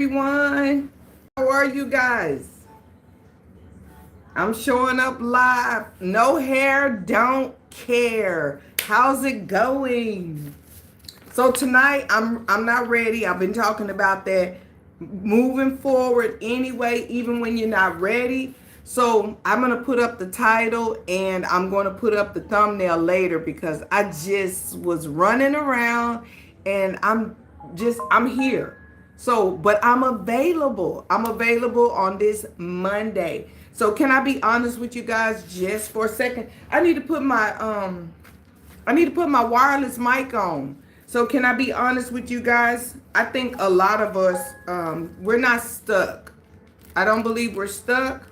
Everyone. How are you guys? I'm showing up live. No hair, don't care. How's it going? So tonight I'm not ready. I've been talking about that moving forward anyway, even when you're not ready. So I'm gonna put up the title and I'm gonna put up the thumbnail later because I just was running around and I'm here. So, but I'm available. I'm available on this Monday. So can I be honest with you guys just for a second? I need to put my wireless mic on. So can I be honest with you guys? I think a lot of us, we're not stuck. I don't believe we're stuck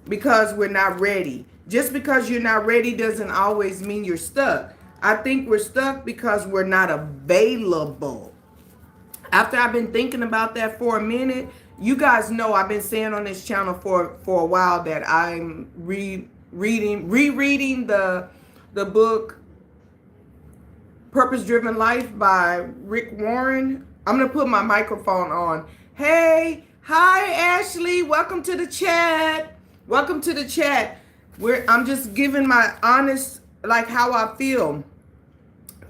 because we're not ready. Just because you're not ready doesn't always mean you're stuck. I think we're stuck because we're not available. After I've been thinking about that for a minute, you guys know I've been saying on this channel for a while that I'm rereading the book Purpose Driven Life by Rick Warren. I'm going to put my microphone on. Hey, hi Ashley, welcome to the chat. Welcome to the chat. I'm just giving my honest, like how I feel.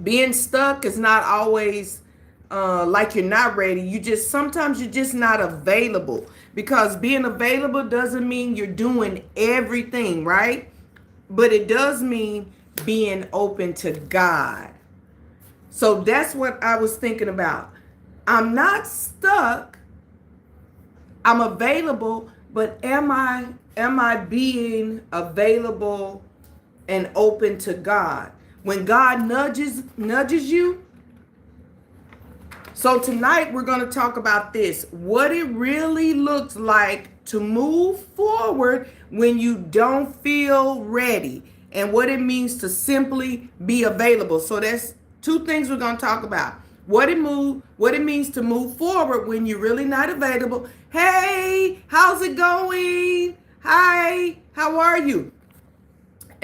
Being stuck is not always like you're not ready. Sometimes you're just not available, because being available doesn't mean you're doing everything, right? But it does mean being open to God. So that's what I was thinking about. I'm not stuck. I'm available, but am I being available and open to God? When God nudges you. So tonight we're going to talk about this. What it really looks like to move forward when you don't feel ready, and what it means to simply be available. So that's two things we're going to talk about. What it means to move forward when you're really not available. Hey, how's it going? Hi, how are you?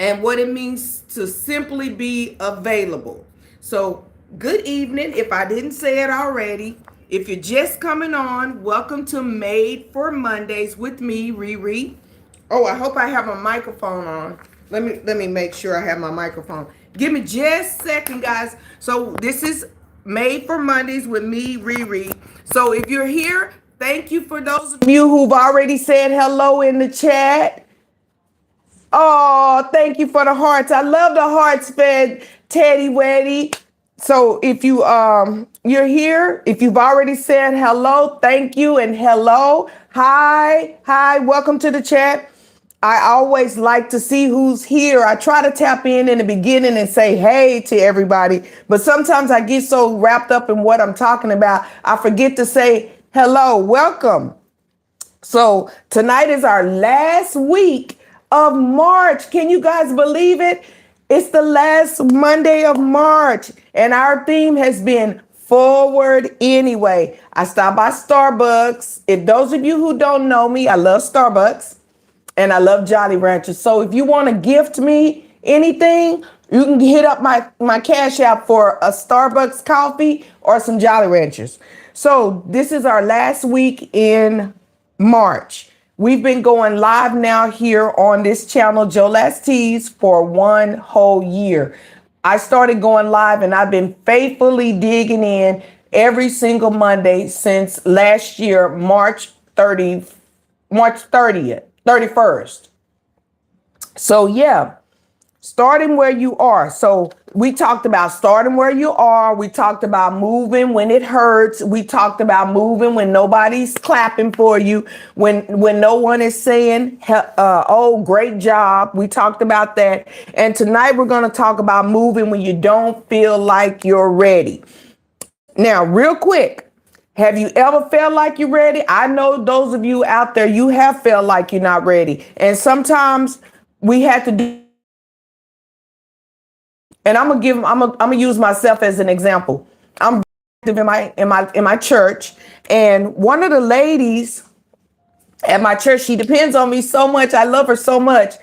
And what it means to simply be available. So good evening, if I didn't say it already. If you're just coming on, welcome to Made for Mondays with me, Riri. Oh, I hope I have a microphone on. Let me make sure I have my microphone. Give me just a second, guys. So this is Made for Mondays with me, Riri. So if you're here, thank you for those of you who've already said hello in the chat. Oh, thank you for the hearts. I love the hearts fed Teddy Weddy. So if you're here, if you've already said hello, thank you, and hello. Hi, welcome to the chat. I always like to see who's here. I try to tap in the beginning and say hey to everybody, but sometimes I get so wrapped up in what I'm talking about, I forget to say hello, welcome. So tonight is our last week of March. Can you guys believe it? It's the last Monday of March, and our theme has been forward anyway. I stopped by Starbucks. If those of you who don't know me, I love Starbucks and I love Jolly Ranchers. So if you want to gift me anything, you can hit up my Cash App for a Starbucks coffee or some Jolly Ranchers. So this is our last week in March. We've been going live now here on this channel, Joe Last Tees, for 1 whole year. I started going live and I've been faithfully digging in every single Monday since last year, March 30th, 31st. So yeah, starting where you are. So we talked about starting where you are. We talked about moving when it hurts. We talked about moving when nobody's clapping for you, when no one is saying, oh, great job. We talked about that. And tonight we're going to talk about moving when you don't feel like you're ready. Now, real quick, have you ever felt like you're ready? I know those of you out there, you have felt like you're not ready. And sometimes we have to do. And I'm gonna use myself as an example. I'm active in my church, and one of the ladies at my church, she depends on me so much. I love her so much.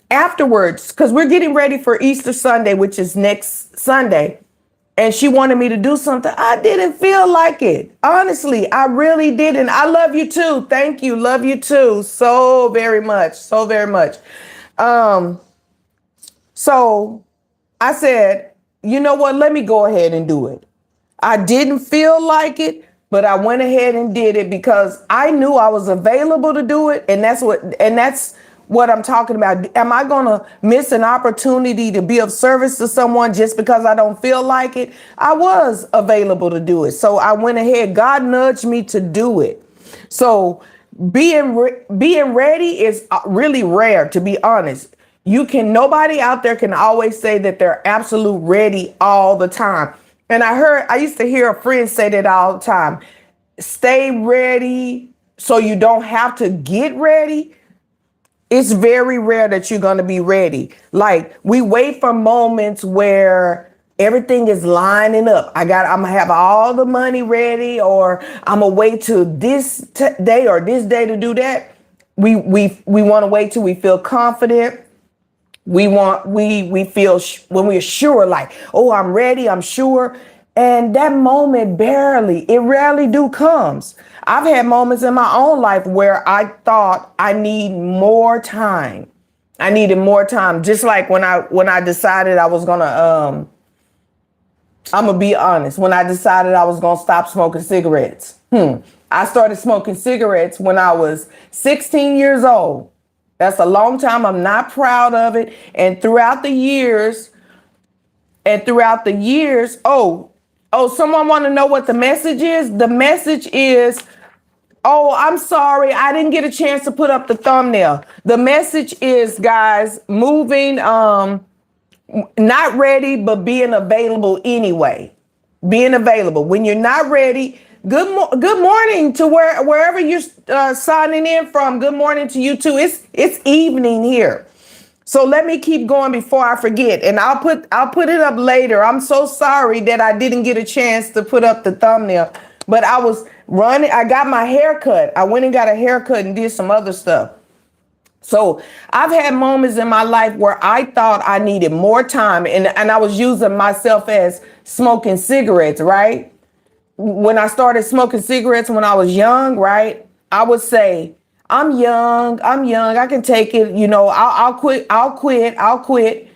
Afterwards, because we're getting ready for Easter Sunday, which is next Sunday. and she wanted me to do something. I didn't feel like it. Honestly, I really didn't. I love you too. Thank you. Love you too. So very much. So very much. Um, so I said, you know what? Let me go ahead and do it. I didn't feel like it, but I went ahead and did it because I knew I was available to do it. And that's what I'm talking about. Am I going to miss an opportunity to be of service to someone just because I don't feel like it? I was available to do it. So I went ahead. God nudged me to do it. So being ready is really rare, to be honest. Nobody out there can always say that they're absolute ready all the time. And I used to hear a friend say that all the time. Stay ready so you don't have to get ready. It's very rare that you're going to be ready. Like, we wait for moments where everything is lining up. I'm going to have all the money ready, or I'm going to wait till this day or this day to do that. We want to wait till we feel confident. We feel when we're sure, like, oh, I'm ready, I'm sure. And that moment it rarely do comes. I've had moments in my own life where I thought I need more time. I needed more time. Just like when I decided I was gonna I'm gonna be honest, when I decided I was gonna stop smoking cigarettes. I started smoking cigarettes when I was 16 years old. That's a long time. I'm not proud of it. And throughout the years, someone want to know what the message is? The message is, oh, I'm sorry, I didn't get a chance to put up the thumbnail. The message is, guys, moving, not ready, but being available anyway. Being available. When you're not ready, good morning to wherever you're signing in from. Good morning to you too. It's evening here. So let me keep going before I forget, and I'll put it up later. I'm so sorry that I didn't get a chance to put up the thumbnail, but I was running. I got my hair cut. I went and got a haircut and did some other stuff. So I've had moments in my life where I thought I needed more time, and I was using myself as smoking cigarettes, right? When I started smoking cigarettes when I was young, right? I would say, I'm young, I can take it, I'll quit.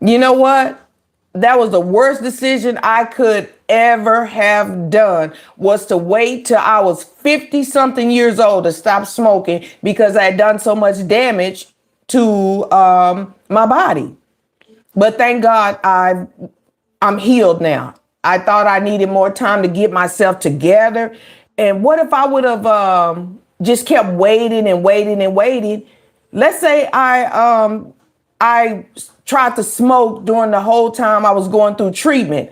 You know what? That was the worst decision I could ever have done, was to wait till I was 50 something years old to stop smoking, because I had done so much damage to my body. But thank God I'm healed now. I thought I needed more time to get myself together. And what if I would have just kept waiting and waiting and waiting? Let's say I tried to smoke during the whole time I was going through treatment.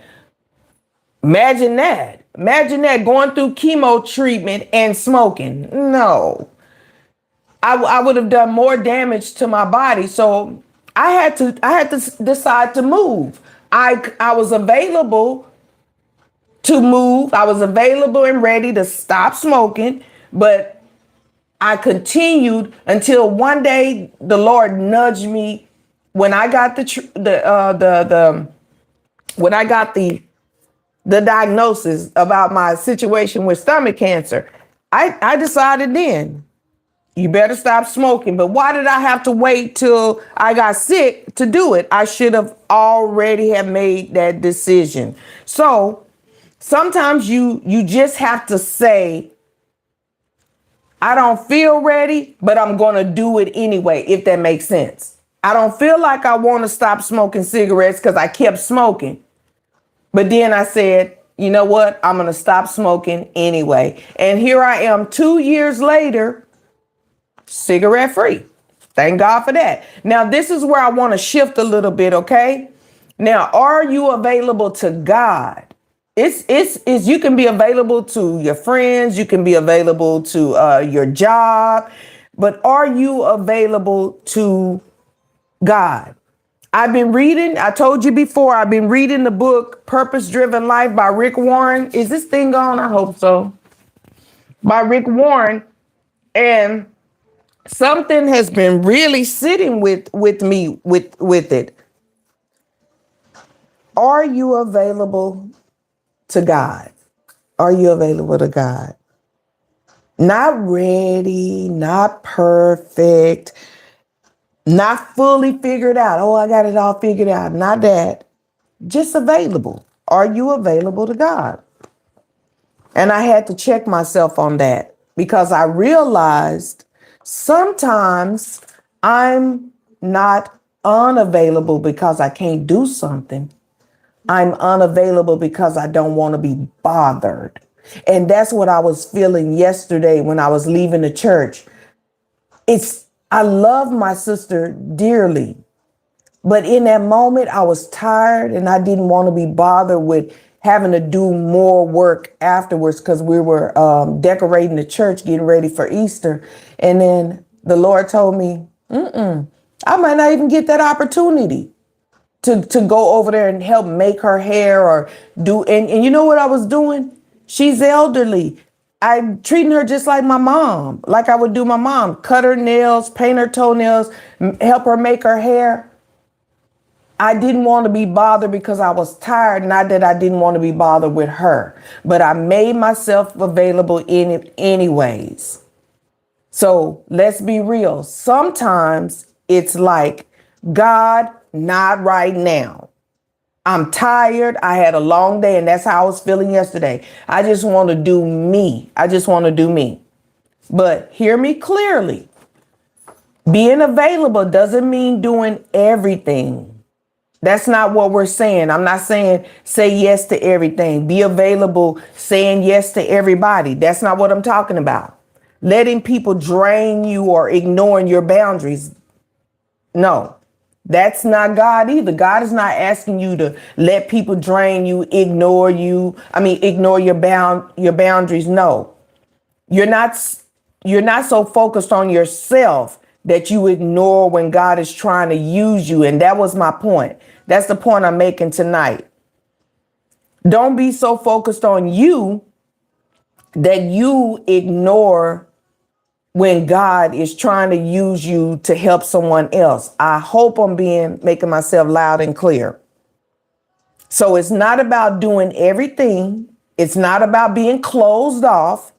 Imagine that. Imagine that, going through chemo treatment and smoking. No, I would have done more damage to my body. So I had to decide to move. I was available to move. I was available and ready to stop smoking, but I continued until one day the Lord nudged me when I got the diagnosis about my situation with stomach cancer. I decided then, you better stop smoking. But why did I have to wait till I got sick to do it? I should have already have made that decision. So sometimes you just have to say, I don't feel ready, but I'm going to do it anyway, if that makes sense. I don't feel like I want to stop smoking cigarettes because I kept smoking. But then I said, you know what? I'm going to stop smoking anyway. And here I am 2 years later, cigarette free. Thank God for that. Now, this is where I want to shift a little bit, okay? Now, are you available to God? It's you can be available to your friends, you can be available to your job, but are you available to God? I told you before, I've been reading the book Purpose Driven Life by Rick Warren. Is this thing on? I hope so. By Rick Warren. And something has been really sitting with me with it. Are you available to God? Are you available to God? Not ready, not perfect, not fully figured out. Oh, I got it all figured out. Not that. Just available. Are you available to God? And I had to check myself on that because I realized sometimes I'm not unavailable because I can't do something. I'm unavailable because I don't want to be bothered. And that's what I was feeling yesterday when I was leaving the church. I love my sister dearly, but in that moment I was tired and I didn't want to be bothered with having to do more work afterwards because we were decorating the church, getting ready for Easter. And then the Lord told me, I might not even get that opportunity to go over there and help make her hair or do. And you know what I was doing? She's elderly. I'm treating her just like my mom, like I would do my mom, cut her nails, paint her toenails, help her make her hair. I didn't want to be bothered because I was tired. Not that I didn't want to be bothered with her, but I made myself available in it anyways. So let's be real. Sometimes it's like, God, not right now. I'm tired. I had a long day and that's how I was feeling yesterday. I just want to do me. I just want to do me. But hear me clearly. Being available doesn't mean doing everything. That's not what we're saying. I'm not saying say yes to everything. Be available, saying yes to everybody. That's not what I'm talking about. Letting people drain you or ignoring your boundaries. No, that's not God either. God is not asking you to let people drain you, ignore you. Ignore your boundaries. No, you're not so focused on yourself that you ignore when God is trying to use you. And that was my point. That's the point I'm making tonight. Don't be so focused on you that you ignore when God is trying to use you to help someone else. I hope I'm making myself loud and clear. So it's not about doing everything. It's not about being closed off.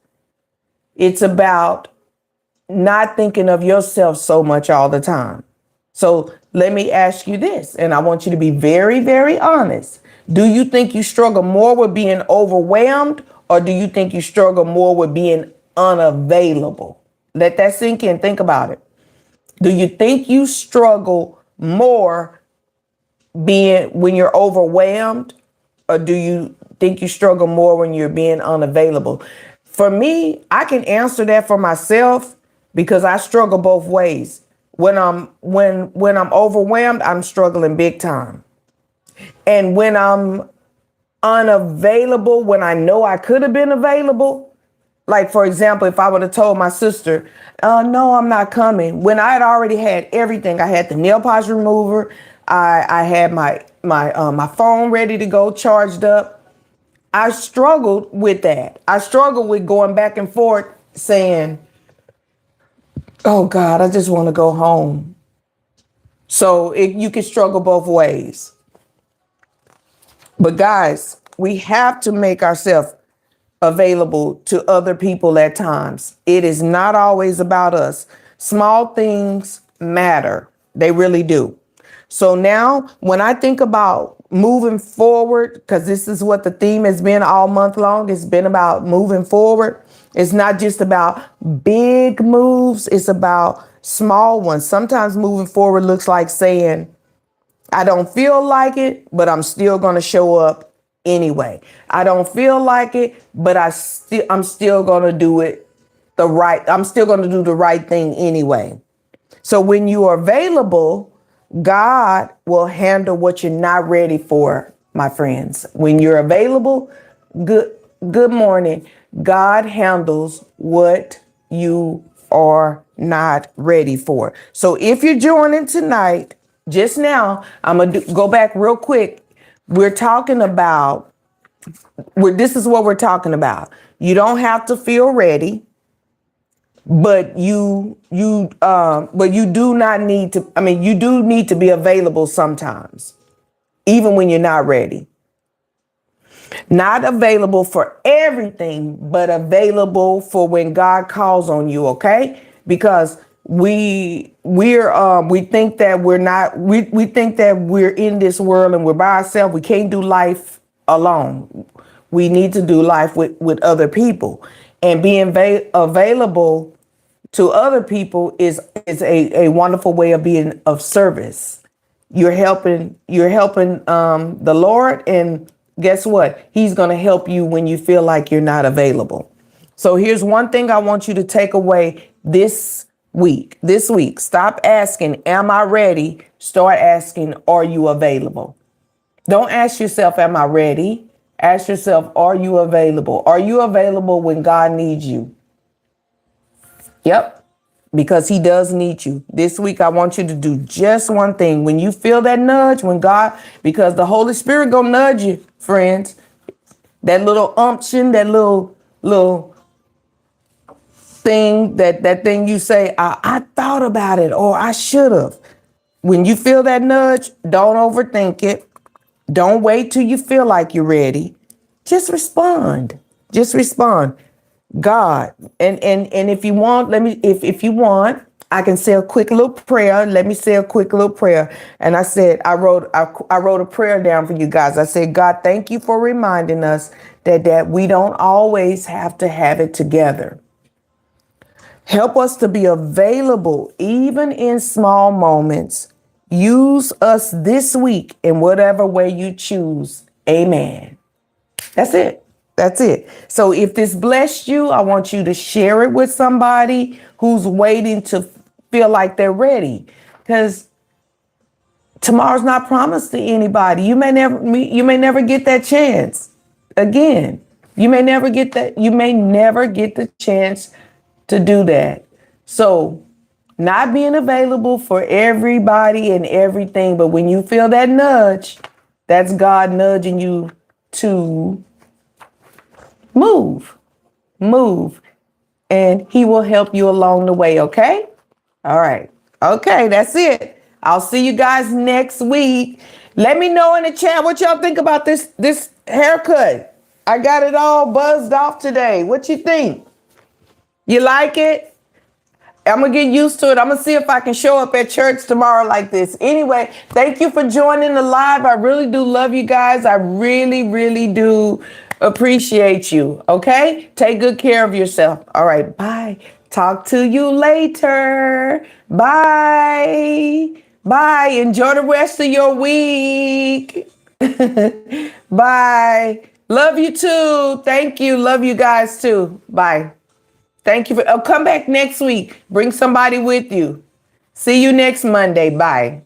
It's about not thinking of yourself so much all the time. So let me ask you this, and I want you to be very, very honest. Do you think you struggle more with being overwhelmed, or do you think you struggle more with being unavailable? Let that sink in. Think about it. Do you think you struggle more being when you're overwhelmed, or do you think you struggle more when you're being unavailable? For me, I can answer that for myself because I struggle both ways. When I'm overwhelmed, I'm struggling big time. And when I'm unavailable, when I know I could have been available, like for example, if I would have told my sister, no, I'm not coming, when I had already had everything, I had the nail polish remover, I had my phone ready to go, charged up. I struggled with that. I struggled with going back and forth saying, oh God, I just want to go home. So you can struggle both ways. But guys, we have to make ourselves available to other people at times. It is not always about us. Small things matter. They really do. So now when I think about moving forward, because this is what the theme has been all month long, it's been about moving forward. It's not just about big moves. It's about small ones. Sometimes moving forward looks like saying, I don't feel like it, but I'm still going to show up anyway. I don't feel like it, but I'm still going to do it I'm still going to do the right thing anyway. So when you are available, God will handle what you're not ready for, my friends. When you're available, good morning. God handles what you are not ready for. So if you're joining tonight, just now, I'm going to go back real quick. We're talking about, this is what we're talking about. You don't have to feel ready, but you do not need to, you do need to be available sometimes. even when you're not ready. Not available for everything, but available for when God calls on you, okay? Because we think that we think that we're in this world and we're by ourselves. We can't do life alone. We need to do life with other people, and being available to other people is a wonderful way of being of service. You're helping the Lord, and guess what? He's going to help you when you feel like you're not available. So here's one thing I want you to take away this week. This week, stop asking, am I ready? Start asking, are you available? Don't ask yourself, am I ready? Ask yourself, are you available? Are you available when God needs you? Yep. Because he does need you. This week, I want you to do just one thing. When you feel that nudge, because the Holy Spirit gonna nudge you, friends. That little umption, that little thing, that thing you say, I thought about it, or I should have. When you feel that nudge, don't overthink it. Don't wait till you feel like you're ready. Just respond. Just respond. God, and if you want, if you want, I can say a quick little prayer. Let me say a quick little prayer. And I wrote a prayer down for you guys. I said, God, thank you for reminding us that we don't always have to have it together. Help us to be available, even in small moments. Use us this week in whatever way you choose. Amen. That's it. That's it. So if this blessed you, I want you to share it with somebody who's waiting to feel like they're ready, because tomorrow's not promised to anybody. You may never get that chance again. You may never get the chance to do that. So not being available for everybody and everything, but when you feel that nudge, that's God nudging you to move, and he will help you along the way. Okay. All right. Okay. That's it. I'll see you guys next week. Let me know in the chat what y'all think about this haircut. I got it all buzzed off today. What you think? You like it? I'm going to get used to it. I'm going to see if I can show up at church tomorrow like this. Anyway, thank you for joining the live. I really do love you guys. I really, really do appreciate you. Okay? Take good care of yourself. All right. Bye. Talk to you later. Bye. Bye. Enjoy the rest of your week. Bye. Love you too. Thank you. Love you guys too. Bye. Thank you for come back next week. Bring somebody with you. See you next Monday. Bye.